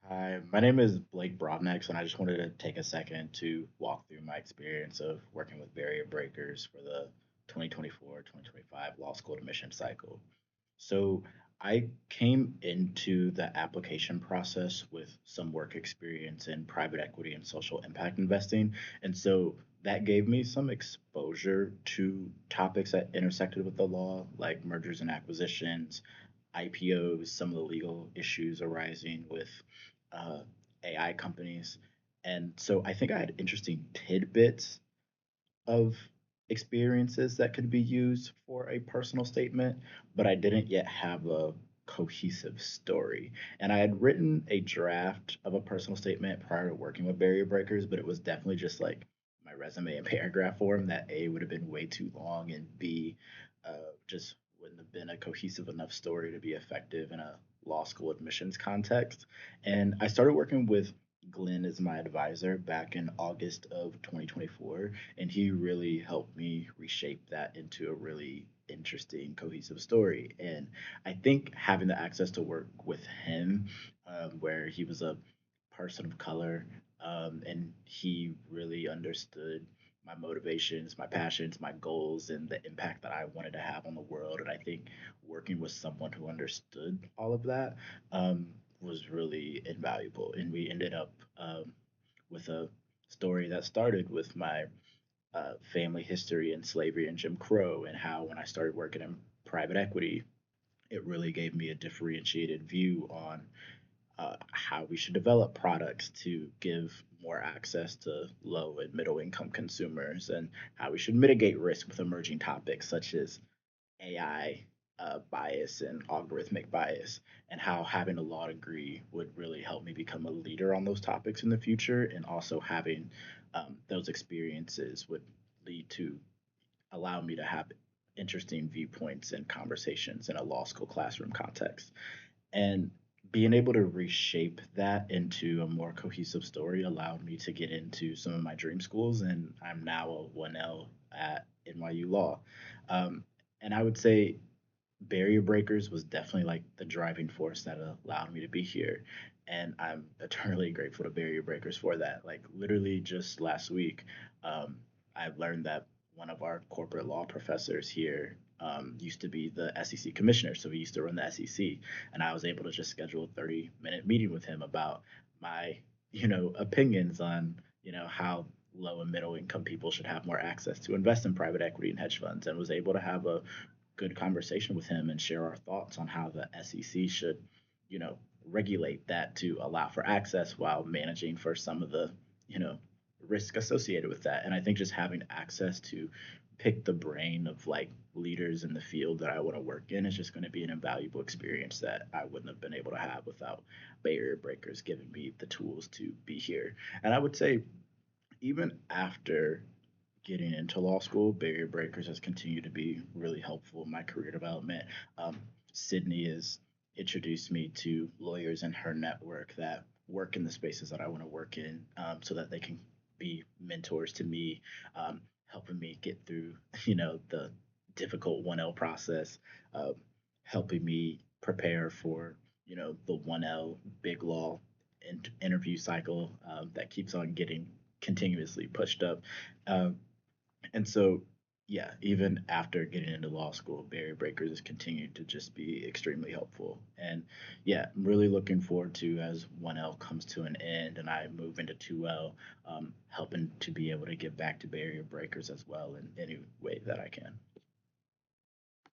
Hi, my name is Blake Brobnex, and I just wanted to take a second to walk through my experience of working with barrier breakers for the 2024-2025 law school admission cycle. So I came into the application process with some work experience in private equity and social impact investing. And so that gave me some exposure to topics that intersected with the law, like mergers and acquisitions, IPOs, some of the legal issues arising with uh, AI companies. And so I think I had interesting tidbits of experiences that could be used for a personal statement, but I didn't yet have a cohesive story. And I had written a draft of a personal statement prior to working with barrier breakers, but it was definitely just like my resume in paragraph form that A would have been way too long and B just wouldn't have been a cohesive enough story to be effective in a law school admissions context. And I started working with Glenn as my advisor back in August of 2024, and he really helped me reshape that into a really interesting, cohesive story. And I think having the access to work with him, where he was a person of color, and he really understood my motivations, my passions, my goals, and the impact that I wanted to have on the world. And I think working with someone who understood all of that um, was really invaluable. And we ended up with a story that started with my family history and slavery and Jim Crow, and how when I started working in private equity, it really gave me a differentiated view on how we should develop products to give more access to low and middle income consumers, and how we should mitigate risk with emerging topics such as AI bias and algorithmic bias, and how having a law degree would really help me become a leader on those topics in the future. And also having those experiences would lead to allow me to have interesting viewpoints and conversations in a law school classroom context. And being able to reshape that into a more cohesive story allowed me to get into some of my dream schools, and I'm now a 1L at NYU Law. Um, and I would say barrier breakers was definitely like the driving force that allowed me to be here. And I'm eternally grateful to barrier breakers for that. Like literally just last week, um, I learned that one of our corporate law professors here used to be the SEC commissioner. So he used to run the SEC. And I was able to just schedule a 30-minute meeting with him about my, opinions on, how low and middle income people should have more access to invest in private equity and hedge funds, and was able to have a good conversation with him and share our thoughts on how the SEC should, you know, regulate that to allow for access while managing for some of the, you know, risk associated with that. And I think just having access to pick the brain of like leaders in the field that I want to work in is just going to be an invaluable experience that I wouldn't have been able to have without barrier breakers giving me the tools to be here. And I would say even after getting into law school, barrier breakers has continued to be really helpful in my career development. Sydney has introduced me to lawyers in her network that work in the spaces that I want to work in, so that they can be mentors to me, helping me get through, the difficult 1L process, um, helping me prepare for, the 1L big law interview cycle that keeps on getting continuously pushed up. Um, and so, yeah, even after getting into law school, barrier breakers has continued to just be extremely helpful. And yeah, I'm really looking forward to, as 1L comes to an end and I move into 2L, helping to be able to give back to barrier breakers as well in any way that I can.